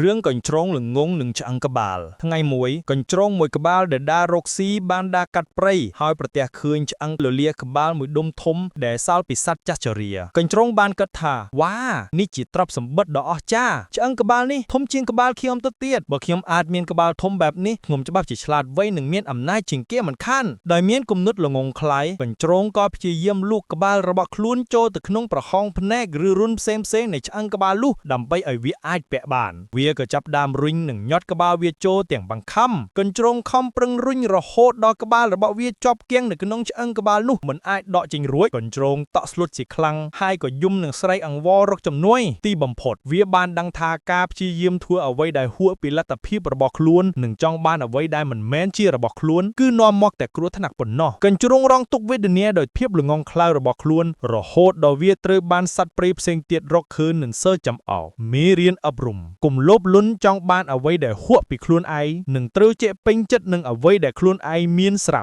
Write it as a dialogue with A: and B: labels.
A: រឿងកញ្ជ្រងល្ងងនិងឆ្អឹងក្បាលថ្ងៃមួយកញ្ជ្រងមួយក្បាលដែលដើររកស៊ីបានដើរកាត់ព្រៃហើយប្រទះឃើញឆ្អឹងលលាក្បាលមួយដុំធំដែលសល់ពីសត្វចាស់ជរាកញ្ជ្រងបានគិតថាវ៉ានេះជាទ្រព្យសម្បត្តិដ៏អស្ចារ្យឆ្អឹងក្បាលនេះធំជាងក្បាលខ្ញុំទៅទៀតបើខ្ញុំអាចមានក្បាលធំបែបនេះខ្ញុំច្បាស់ជាឆ្លាតវៃនិងមានអំណាចជាងគេមិនខានដោយមានគំនិតល្ងងខ្លៃកញ្ជ្រងក៏ព្យាយាមលូកក្បាលរបស់ខ្លួនចូលទៅក្នុងប្រហោងភ្នែកឬរុនផ្សេងៗនៃឆ្អឹងក្បាលលុះដើម្បីឲ្យវាអាចពាក់បានវាក៏ចាប់ដើមរុញនិងញាត់ក្បាលវាចូលទាំងបង្ខំកញ្ជ្រងខំប្រឹងរុញរហូតដល់ក្បាលរបស់វាជាប់គាំងនៅក្នុងឆ្អឹងក្បាលនោះមិនអាចដកចេញរួចកញ្ជ្រងតក់ស្លុតជាខ្លាំងហើយក៏យំនឹងស្រែកអង្វររកជំនួយទីបំផុតវាបានដឹងថាការព្យាយាមធ្វើអ្វីដែលហួសពីលទ្ធភាពរបស់ខ្លួននិងចង់បានអ្វីដែលមិនមែនជារបស់ខ្លួនគឺនាំមកតែគ្រោះថ្នាក់ប៉ុណ្ណោះកញ្ជ្រងរងទុក្ខវេទនាដោយភាពល្ងង់ខ្លៅរបស់ខ្លួនរហូតដល់វាត្រូវបានសត្វព្រៃផ្សេងទៀតរកឃើញនិងសើចចំអោមេរៀនអប់រំកុំលោភលន់ចង់បានអ្វីដែលហួសពីខ្លួនឯងនិងត្រូវចេះពេញចិត្តនឹងអ្វីដែលខ្លួនឯងមានស្រាប់